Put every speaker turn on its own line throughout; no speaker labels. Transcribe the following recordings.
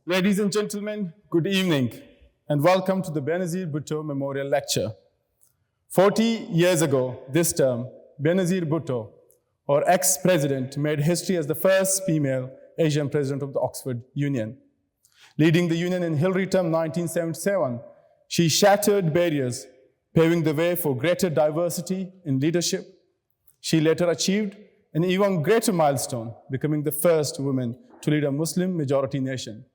Ladies and gentlemen, good evening, and welcome to the Benazir Bhutto Memorial Lecture. 40 years ago, this term, Benazir Bhutto, or ex-president, made history as the first female Asian president of the Oxford Union. Leading the Union in Hillary term 1977, she shattered barriers, paving the way for greater diversity in leadership. She later achieved an even greater milestone, becoming the first woman to lead a Muslim-majority nation,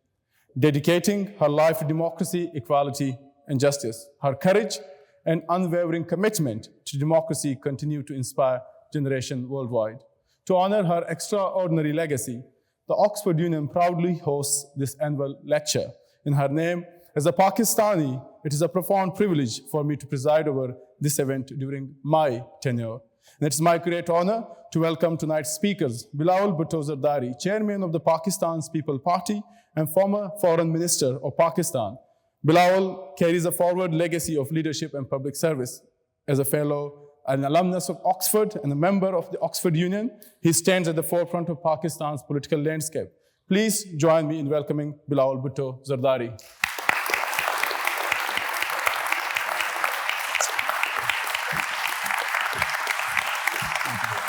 dedicating her life to democracy, equality, and justice. Her courage and unwavering commitment to democracy continue to inspire generations worldwide. To honor her extraordinary legacy, the Oxford Union proudly hosts this annual lecture. In her name, as a Pakistani, it is a profound privilege for me to preside over this event during my tenure. And it's my great honor to welcome tonight's speakers, Bilawal Bhutto Zardari, chairman of the Pakistan's People Party and former foreign minister of Pakistan. Bilawal carries a forward legacy of leadership and public service. As a fellow, an alumnus of Oxford and a member of the Oxford Union, he stands at the forefront of Pakistan's political landscape. Please join me in welcoming Bilawal Bhutto Zardari.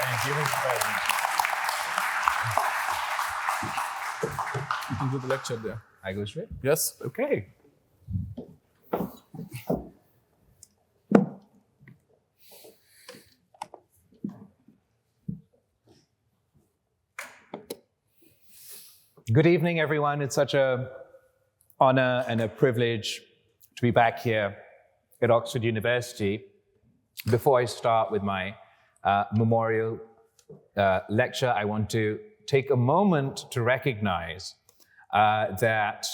Thank you, Mr. President. You can do the lecture there.
I go straight?
Yes?
Okay. Good evening, everyone. It's such an honor and a privilege to be back here at Oxford University. Before I start with my memorial lecture, I want to take a moment to recognize that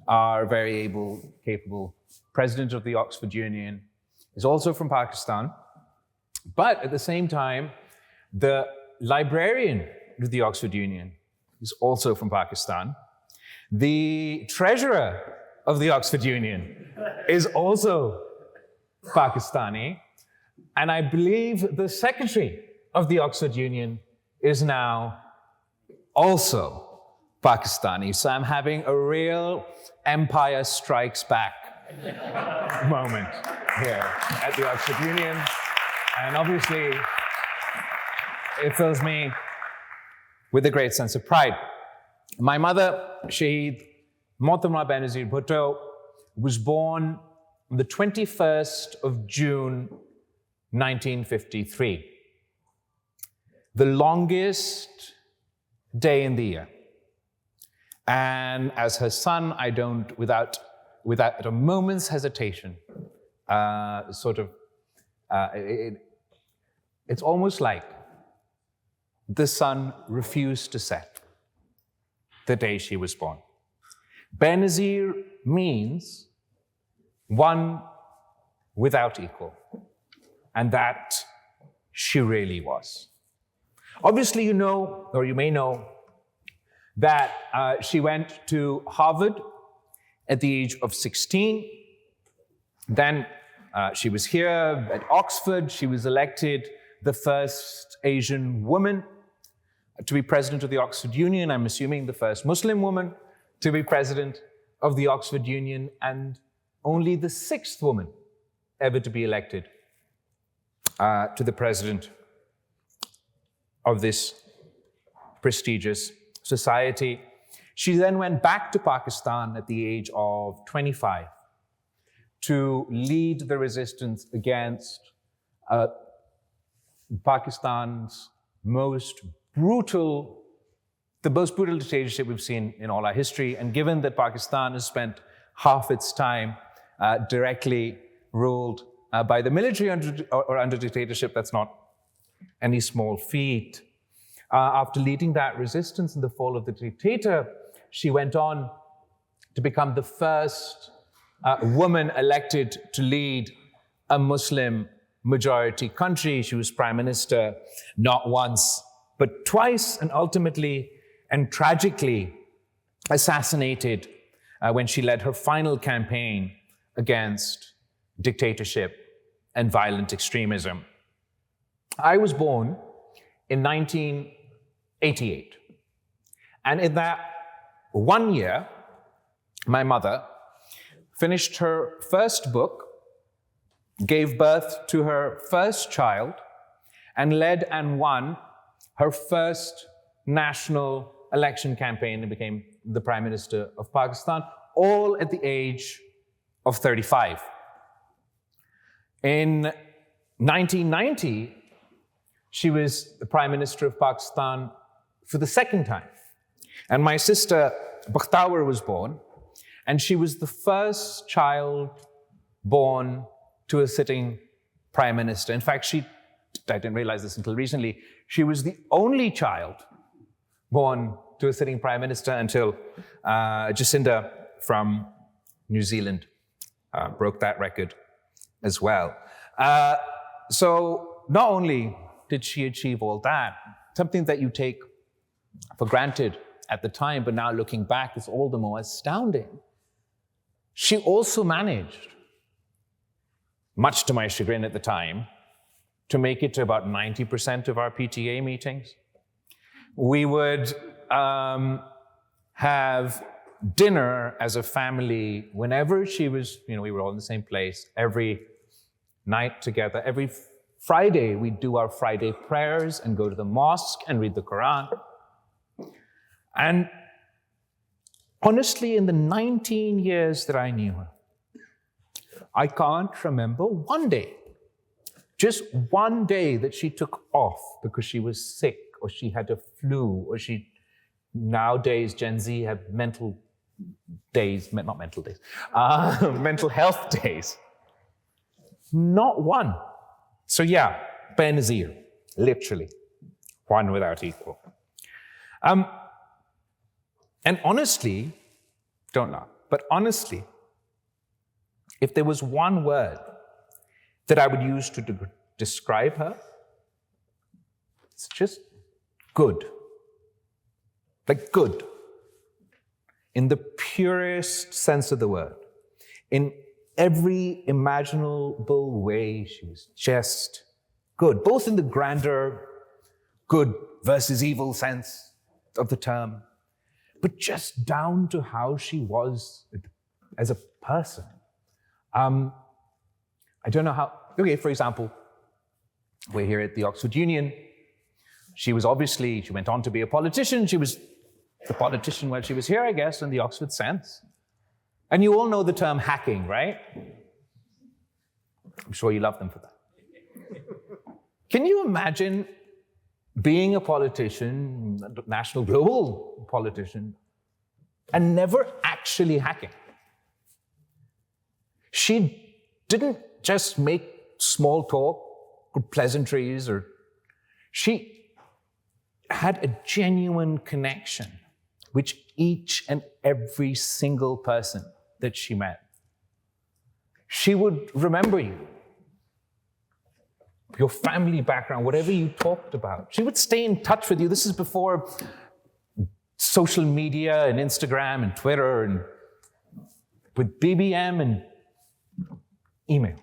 our very able, capable president of the Oxford Union is also from Pakistan, but at the same time, the librarian of the Oxford Union is also from Pakistan. The treasurer of the Oxford Union is also Pakistani, and I believe the secretary of the Oxford Union is now also Pakistani. So I'm having a real Empire Strikes Back moment here at the Oxford Union. And obviously, it fills me with a great sense of pride. My mother, Shaheed Mohtamma Benazir Bhutto, was born on the 21st of June, 1953. The longest day in the year. And as her son, I don't, without a moment's hesitation, it's almost like the sun refused to set the day she was born. Benazir means one without equal, and that she really was. Obviously, you know, or you may know, that she went to Harvard at the age of 16. Then she was here at Oxford. She was elected the first Asian woman to be president of the Oxford Union. I'm assuming the first Muslim woman to be president of the Oxford Union, and only the sixth woman ever to be elected to the president of this prestigious society. She then went back to Pakistan at the age of 25 to lead the resistance against Pakistan's the most brutal dictatorship we've seen in all our history. And given that Pakistan has spent half its time directly ruled by the military or under dictatorship, that's not any small feat. After leading that resistance in the fall of the dictator, she went on to become the first woman elected to lead a Muslim majority country. She was prime minister not once, but twice, and ultimately and tragically assassinated when she led her final campaign against dictatorship and violent extremism. I was born in 1988. And in that 1 year, my mother, finished her first book, gave birth to her first child, and led and won her first national election campaign and became the Prime Minister of Pakistan, all at the age of 35. In 1990, she was the Prime Minister of Pakistan for the second time. And my sister, Bakhtawar, was born, and she was the first child born to a sitting Prime Minister. In fact, I didn't realize this until recently, she was the only child born to a sitting Prime Minister until Jacinda from New Zealand broke that record as well. So not only did she achieve all that, something that you take for granted at the time, but now looking back is all the more astounding. She also managed, much to my chagrin at the time, to make it to about 90% of our PTA meetings. We would have dinner as a family whenever she was, we were all in the same place, every night together. Every Friday, we'd do our Friday prayers and go to the mosque and read the Quran. And honestly, in the 19 years that I knew her, I can't remember one day, just one day that she took off because she was sick or she had a flu or nowadays Gen Z have mental health days. Not one. So yeah, Benazir, literally, one without equal. And honestly, don't laugh, but honestly, if there was one word that I would use to describe her, it's just good. Like good. In the purest sense of the word. In every imaginable way, she was just good. Both in the grander good versus evil sense of the term, but just down to how she was as a person. I don't know how, for example, we're here at the Oxford Union. She went on to be a politician. She was the politician while she was here, I guess, in the Oxford sense. And you all know the term hacking, right? I'm sure you love them for that. Can you imagine being a politician, a national, global politician, and never actually hacking? She didn't just make small talk or pleasantries, she had a genuine connection with each and every single person that she met. She would remember you, your family background, whatever you talked about. She would stay in touch with you. This is before social media and Instagram and Twitter and with BBM and email.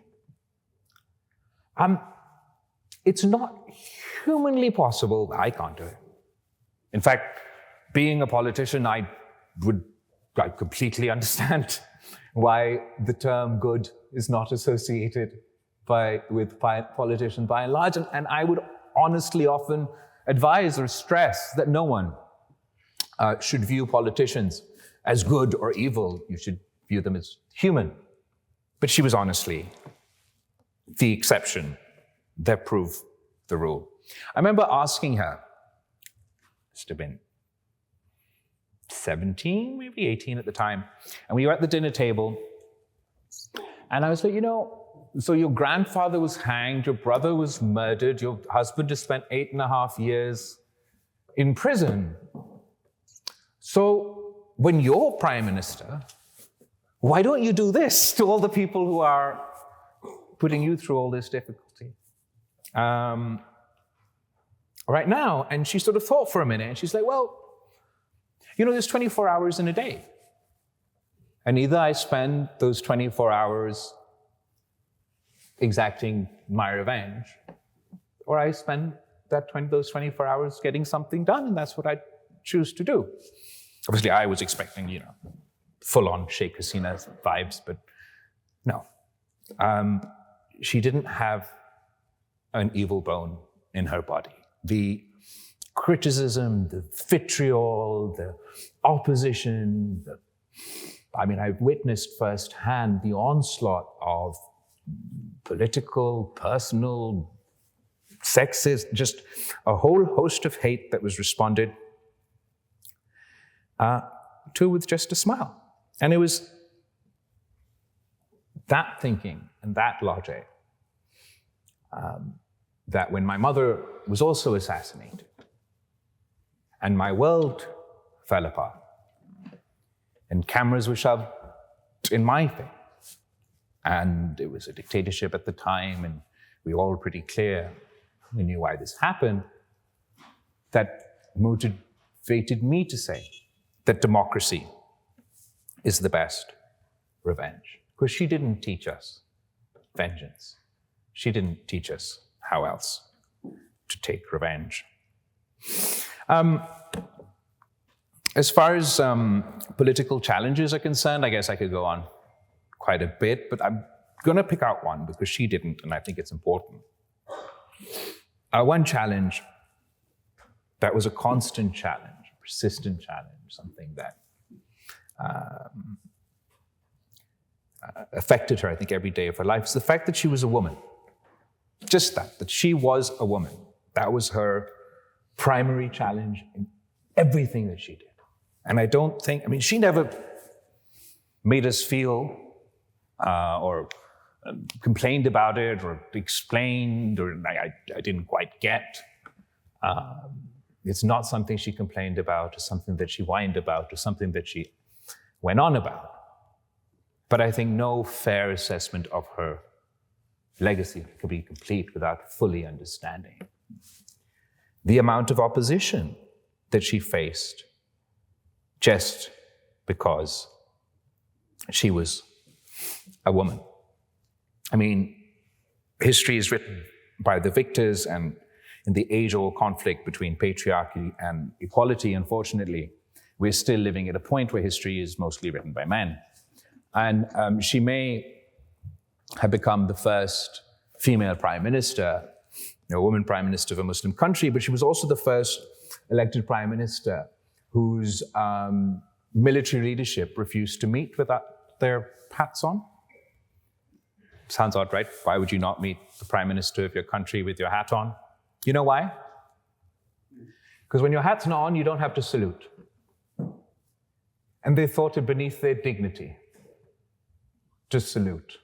It's not humanly possible. I can't do it. In fact, being a politician, I completely understand why the term good is not associated with politicians by and large. And I would honestly often advise or stress that no one should view politicians as good or evil. You should view them as human. But she was honestly the exception that proved the rule. I remember asking her, must have been 17, maybe 18 at the time, and we were at the dinner table, and I was like, so your grandfather was hanged, your brother was murdered, your husband just spent 8.5 years in prison. So when you're prime minister, why don't you do this to all the people who are putting you through all this difficulty right now? And she sort of thought for a minute, and she's like, well, there's 24 hours in a day. And either I spend those 24 hours exacting my revenge, or I spend those 24 hours getting something done, and that's what I choose to do. Obviously, I was expecting, full-on Sheikh Hasina vibes, but no. She didn't have an evil bone in her body. The criticism, the vitriol, the opposition, I've witnessed firsthand the onslaught of political, personal, sexist, just a whole host of hate that was responded to with just a smile. And it was that thinking and that logic that when my mother was also assassinated and my world fell apart and cameras were shoved in my face and it was a dictatorship at the time and we were all pretty clear, we knew why this happened, that motivated me to say that democracy is the best revenge. Because she didn't teach us vengeance. She didn't teach us how else to take revenge. As far as political challenges are concerned, I guess I could go on quite a bit, but I'm going to pick out one because she didn't, and I think it's important. One challenge that was a constant challenge, a persistent challenge, something that affected her, I think, every day of her life, is the fact that she was a woman. Just that she was a woman. That was her primary challenge in everything that she did. And I don't think, she never made us feel or complained about it or explained or I didn't quite get. It's not something she complained about or something that she whined about or something that she went on about. But I think no fair assessment of her legacy could be complete without fully understanding the amount of opposition that she faced just because she was a woman. History is written by the victors, and in the age-old conflict between patriarchy and equality, unfortunately, we're still living at a point where history is mostly written by men. And she may have become the first female prime minister, a woman prime minister of a Muslim country, but she was also the first elected prime minister whose military leadership refused to meet without their hats on. Sounds odd, right? Why would you not meet the prime minister of your country with your hat on? You know why? Because when your hat's not on, you don't have to salute. And they thought it beneath their dignity to salute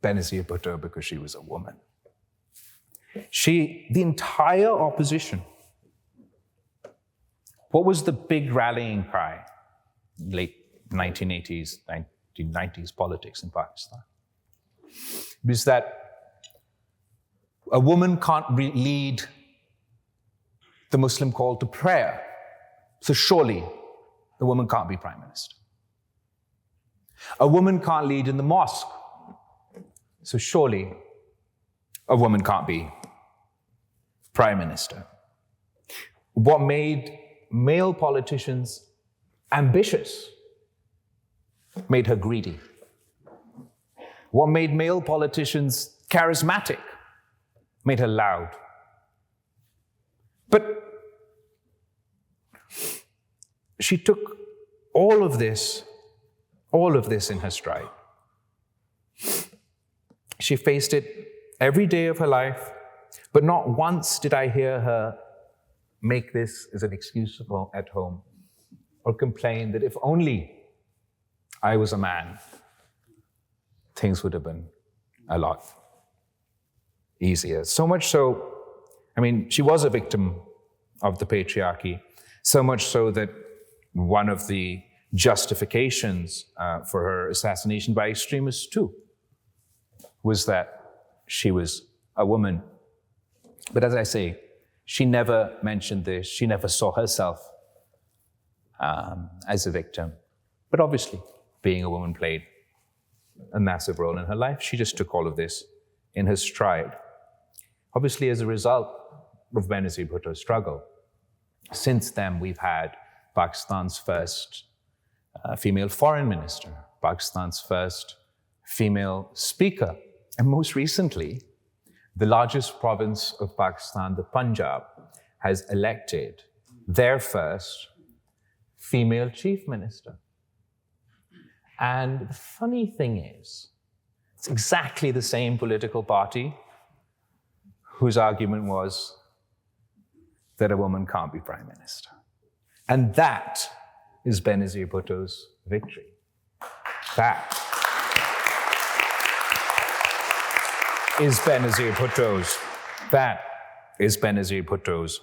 Benazir Bhutto because she was a woman. The entire opposition, what was the big rallying cry in late 1980s, 1990s politics in Pakistan? It was that a woman can't lead the Muslim call to prayer, so surely the woman can't be prime minister. A woman can't lead in the mosque, so surely a woman can't be prime minister. What made male politicians ambitious made her greedy. What made male politicians charismatic made her loud. But she took all of this in her stride. She faced it every day of her life, but not once did I hear her make this as an excuse at home or complain that if only I was a man, things would have been a lot easier. So much so, she was a victim of the patriarchy, so much so that one of the justifications for her assassination by extremists too was that she was a woman. But as I say, she never mentioned this. She never saw herself as a victim. But obviously, being a woman played a massive role in her life. She just took all of this in her stride. Obviously, as a result of Benazir Bhutto's struggle, since then we've had Pakistan's first female foreign minister, Pakistan's first female speaker, and most recently, the largest province of Pakistan, the Punjab, has elected their first female chief minister. And the funny thing is, it's exactly the same political party whose argument was that a woman can't be prime minister. And that is Benazir Bhutto's victory. That is Benazir Bhutto's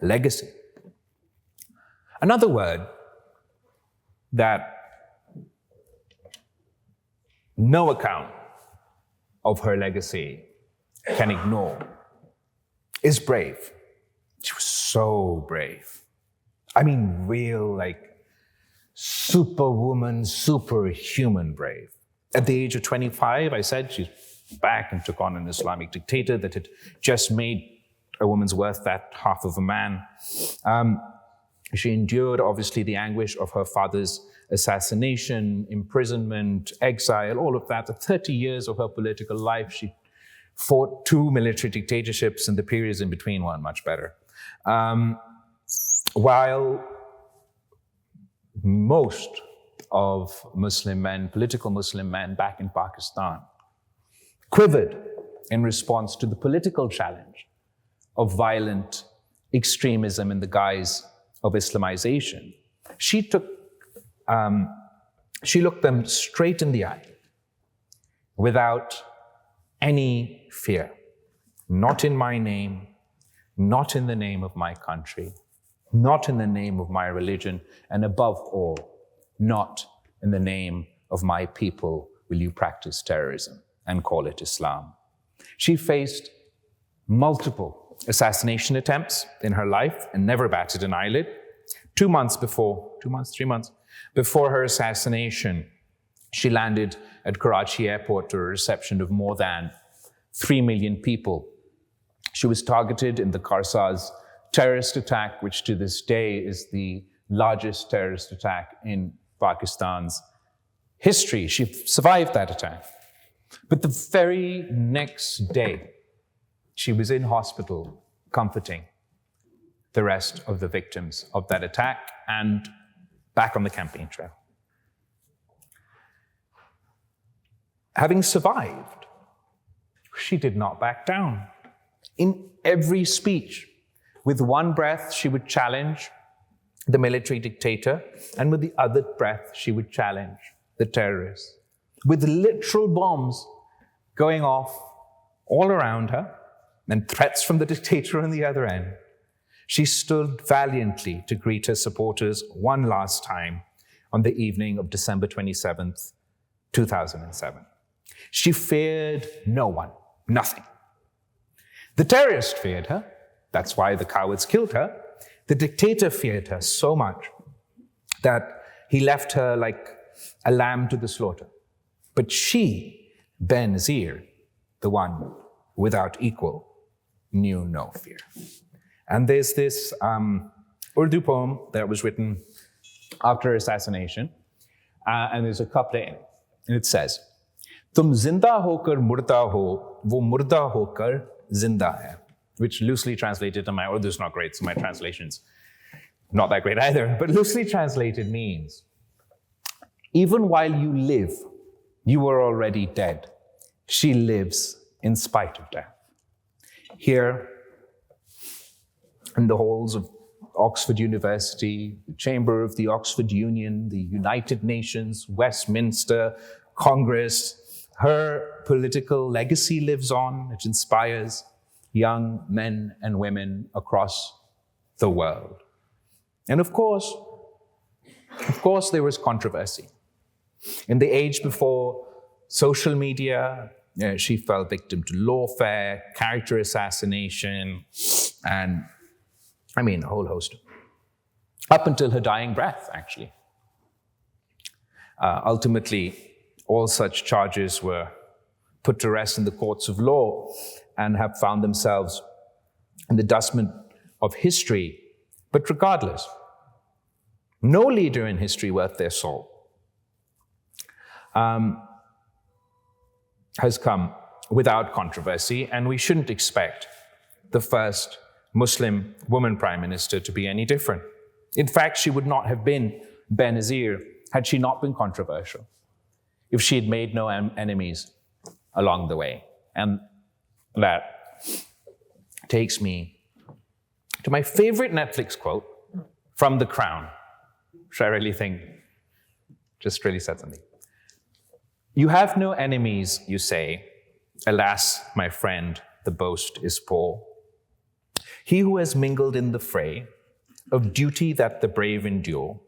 legacy. Another word that no account of her legacy can ignore is brave. She was so brave. I mean, real, superwoman, superhuman brave. At the age of 25, I said she's back and took on an Islamic dictator that had just made a woman's worth that half of a man. She endured, obviously, the anguish of her father's assassination, imprisonment, exile, all of that. The 30 years of her political life, she fought 2 military dictatorships, and the periods in between weren't much better. While most of Muslim men, political Muslim men back in Pakistan, quivered in response to the political challenge of violent extremism in the guise of Islamization, she looked them straight in the eye without any fear. Not in my name, not in the name of my country, not in the name of my religion, and above all, not in the name of my people will you practice terrorism and call it Islam. She faced multiple assassination attempts in her life and never batted an eyelid. 3 months before her assassination, she landed at Karachi airport to a reception of more than 3 million people. She was targeted in the Karsaz terrorist attack, which to this day is the largest terrorist attack in Pakistan's history. She survived that attack. But the very next day, she was in hospital comforting the rest of the victims of that attack and back on the campaign trail. Having survived, she did not back down. In every speech, with one breath, she would challenge the military dictator, and with the other breath, she would challenge the terrorists, with literal bombs going off all around her and threats from the dictator on the other end. She stood valiantly to greet her supporters one last time on the evening of December 27th, 2007. She feared no one, nothing. The terrorist feared her. That's why the cowards killed her. The dictator feared her so much that he left her like a lamb to the slaughter. But she, Benazir, the one without equal, knew no fear. And there's this Urdu poem that was written after her assassination, and there's a couplet in it, and it says, "Tum zinda hokar murda ho, wo murda hokar zinda hai," which loosely translated, and my Urdu is not great, so my translation's not that great either, but loosely translated means, even while you live, you were already dead. She lives in spite of death. Here, in the halls of Oxford University, the chamber of the Oxford Union, the United Nations, Westminster, Congress, her political legacy lives on. It inspires young men and women across the world. And of course, there was controversy. In the age before social media, she fell victim to lawfare, character assassination, and a whole host. Up until her dying breath, actually. Ultimately, all such charges were put to rest in the courts of law and have found themselves in the dustbin of history. But regardless, No leader in history worth their salt has come without controversy, and we shouldn't expect the first Muslim woman prime minister to be any different. In fact, she would not have been Benazir had she not been controversial, if she had made no enemies along the way. And that takes me to my favorite Netflix quote from The Crown, which I really think just really said something. You have no enemies, you say. Alas, my friend, the boast is poor. He who has mingled in the fray of duty that the brave endure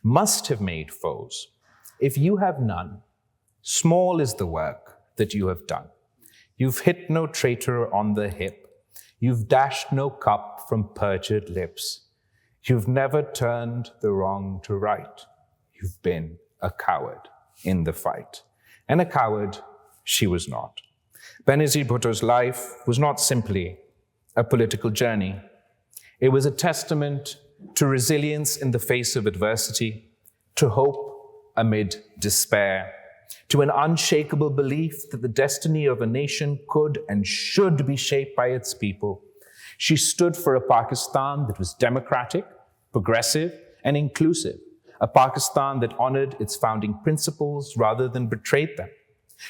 must have made foes. If you have none, small is the work that you have done. You've hit no traitor on the hip. You've dashed no cup from perjured lips. You've never turned the wrong to right. You've been a coward in the fight. And a coward she was not. Benazir Bhutto's life was not simply a political journey. It was a testament to resilience in the face of adversity, to hope amid despair, to an unshakable belief that the destiny of a nation could and should be shaped by its people. She stood for a Pakistan that was democratic, progressive, and inclusive, a Pakistan that honored its founding principles rather than betrayed them.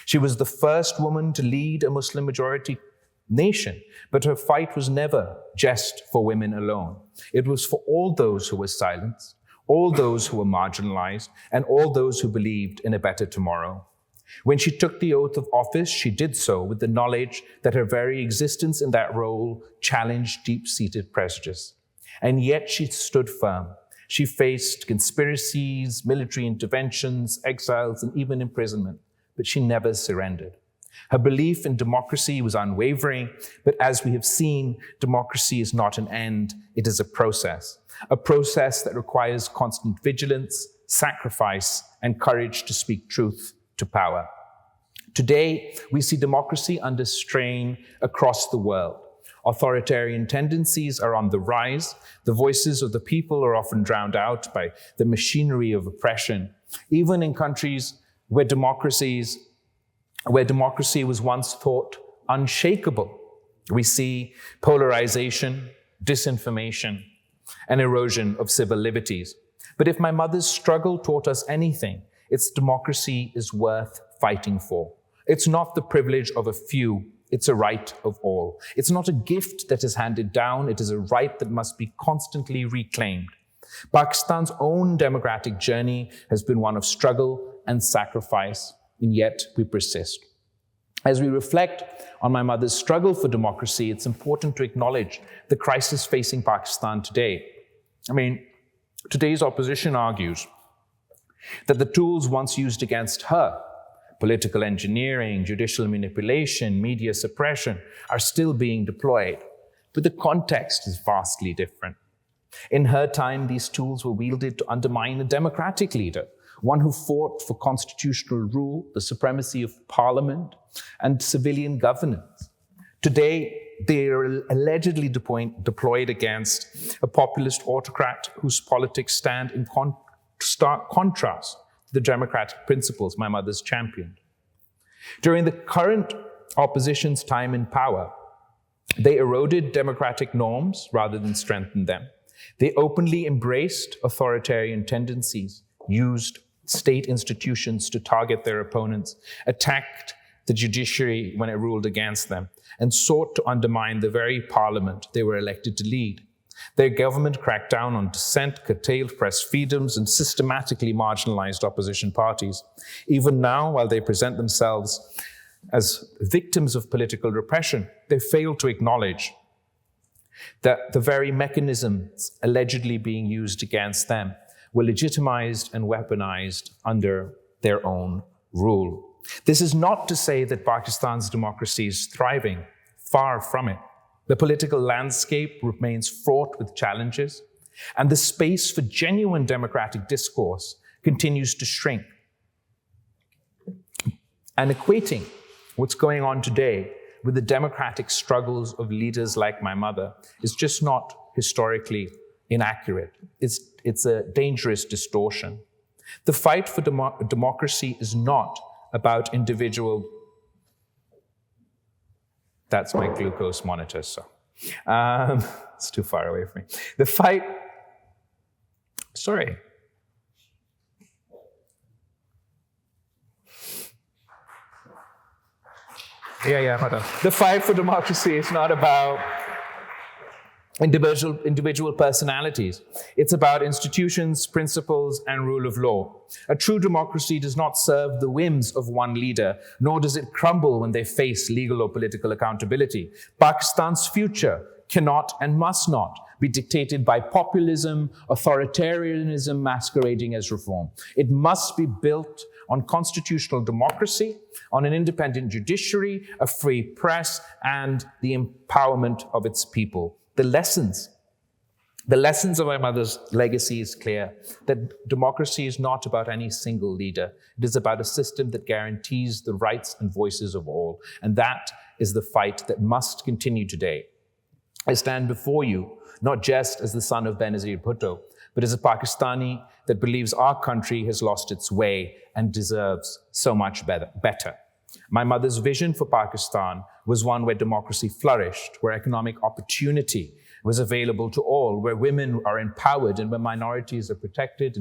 She was the first woman to lead a Muslim-majority nation, but her fight was never just for women alone. It was for all those who were silenced, all those who were marginalized, and all those who believed in a better tomorrow. When she took the oath of office, she did so with the knowledge that her very existence in that role challenged deep-seated prejudice. And yet she stood firm. She faced conspiracies, military interventions, exiles, and even imprisonment, but she never surrendered. Her belief in democracy was unwavering, but as we have seen, democracy is not an end, it is a process that requires constant vigilance, sacrifice, and courage to speak truth to power. Today, we see democracy under strain across the world. Authoritarian tendencies are on the rise. The voices of the people are often drowned out by the machinery of oppression. Even in countries where democracy was once thought unshakable, we see polarization, disinformation, and erosion of civil liberties. But if my mother's struggle taught us anything, it's democracy is worth fighting for. It's not the privilege of a few, it's a right of all. It's not a gift that is handed down, it is a right that must be constantly reclaimed. Pakistan's own democratic journey has been one of struggle and sacrifice, and yet we persist. As we reflect on my mother's struggle for democracy, it's important to acknowledge the crisis facing Pakistan today. Today's opposition argues that the tools once used against her, political engineering, judicial manipulation, media suppression, are still being deployed. But the context is vastly different. In her time, these tools were wielded to undermine a democratic leader, one who fought for constitutional rule, the supremacy of parliament, and civilian governance. Today, they are allegedly deployed against a populist autocrat whose politics stand in stark contrast to the democratic principles my mother's championed. During the current opposition's time in power, they eroded democratic norms rather than strengthened them. They openly embraced authoritarian tendencies, used state institutions to target their opponents, attacked the judiciary when it ruled against them, and sought to undermine the very parliament they were elected to lead. Their government cracked down on dissent, curtailed press freedoms, and systematically marginalized opposition parties. Even now, while they present themselves as victims of political repression, they fail to acknowledge that the very mechanisms allegedly being used against them were legitimized and weaponized under their own rule. This is not to say that Pakistan's democracy is thriving. Far from it. The political landscape remains fraught with challenges, and the space for genuine democratic discourse continues to shrink. And equating what's going on today with the democratic struggles of leaders like my mother is just not historically inaccurate. It's It's a dangerous distortion. The fight for democracy is not about individual... That's my glucose monitor, so it's too far away from me. The fight... Sorry. Hold on. The fight for democracy is not about individual personalities. It's about institutions, principles, and rule of law. A true democracy does not serve the whims of one leader, nor does it crumble when they face legal or political accountability. Pakistan's future cannot and must not be dictated by populism, authoritarianism masquerading as reform. It must be built on constitutional democracy, on an independent judiciary, a free press, and the empowerment of its people. The lessons of my mother's legacy is clear, that democracy is not about any single leader. It is about a system that guarantees the rights and voices of all. And that is the fight that must continue today. I stand before you, not just as the son of Benazir Bhutto, but as a Pakistani that believes our country has lost its way and deserves so much better. My mother's vision for Pakistan was one where democracy flourished, where economic opportunity was available to all, where women are empowered and where minorities are protected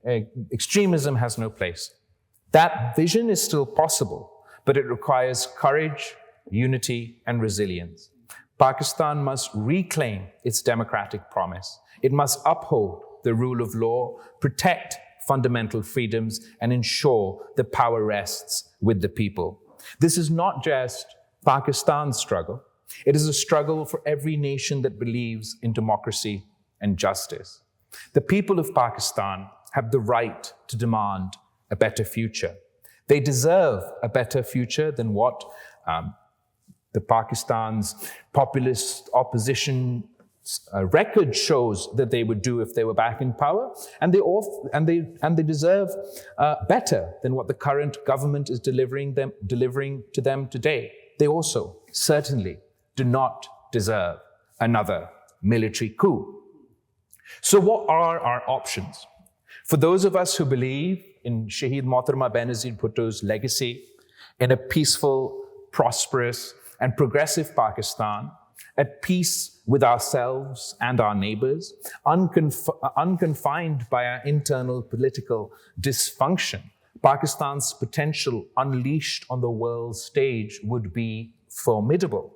and extremism has no place. That vision is still possible, but it requires courage, unity, and resilience. Pakistan must reclaim its democratic promise. It must uphold the rule of law, protect fundamental freedoms, and ensure that power rests with the people. This is not just Pakistan's struggle. It is a struggle for every nation that believes in democracy and justice. The people of Pakistan have the right to demand a better future. They deserve a better future than what the Pakistan's populist opposition record shows that they would do if they were back in power, and they deserve better than what the current government is delivering to them today. They also certainly do not deserve another military coup. So what are our options? For those of us who believe in Shaheed Mohtarama Benazir Bhutto's legacy, in a peaceful, prosperous, and progressive Pakistan, at peace with ourselves and our neighbors, unconfined by our internal political dysfunction, Pakistan's potential unleashed on the world stage would be formidable.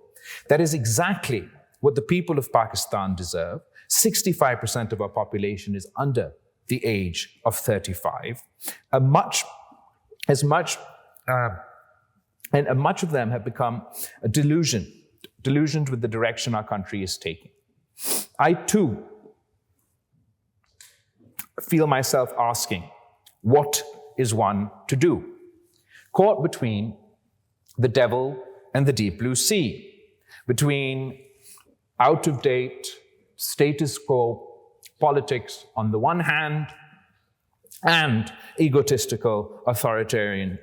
That is exactly what the people of Pakistan deserve. 65% of our population is under the age of 35. Much of them have become delusioned with the direction our country is taking. I too feel myself asking, what is one to do? Caught between the devil and the deep blue sea, between out-of-date, status quo politics on the one hand, and egotistical authoritarian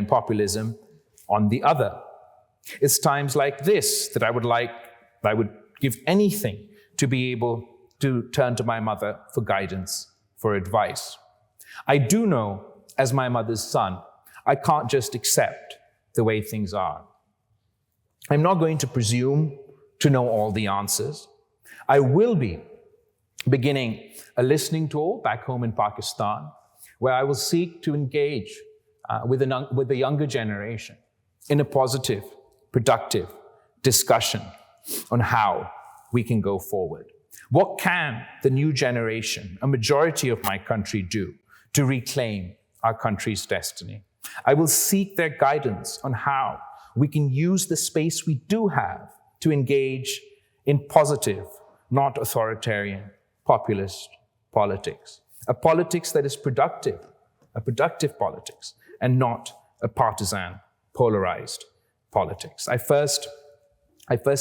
populism on the other. It's times like this that I would give anything to be able to turn to my mother for guidance, for advice. I do know, as my mother's son, I can't just accept the way things are. I'm not going to presume to know all the answers. I will be beginning a listening tour back home in Pakistan, where I will seek to engage with the younger generation in a positive, productive discussion on how we can go forward. What can the new generation, a majority of my country, do to reclaim our country's destiny? I will seek their guidance on how we can use the space we do have to engage in positive, not authoritarian, populist politics. A politics that is productive, a productive politics, and not a partisan, polarized politics. I first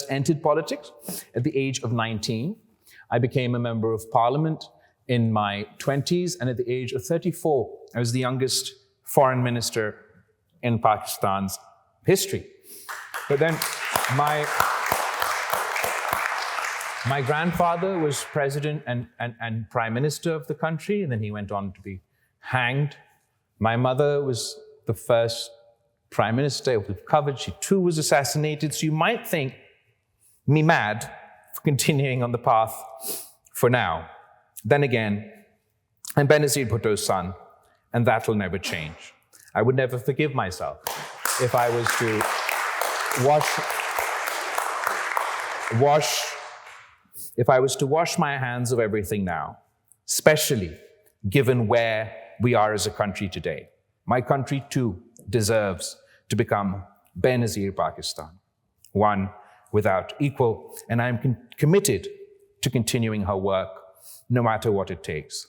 entered politics at the age of 19. I became a member of parliament in my 20s, and at the age of 34, I was the youngest foreign minister in Pakistan's history. But then My grandfather was president and prime minister of the country, and then he went on to be hanged. My mother was the first prime minister we've covered. She too was assassinated. So you might think me mad for continuing on the path for now. Then again, I'm Benazir Bhutto's son, and that will never change. I would never forgive myself if I was to wash my hands of everything now, especially given where we are as a country today. My country too deserves to become Benazir Pakistan, one without equal, and I'm committed to continuing her work no matter what it takes.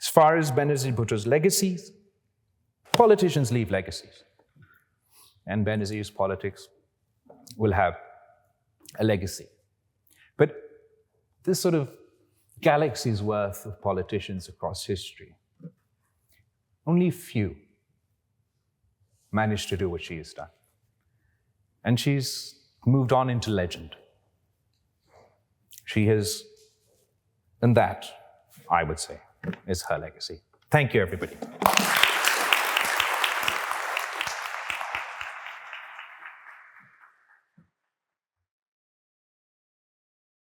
As far as Benazir Bhutto's legacies, politicians leave legacies, and Benazir's politics will have a legacy. But this sort of galaxy's worth of politicians across history, only few managed to do what she has done. And she's moved on into legend. She has, and that, I would say, is her legacy. Thank you, everybody.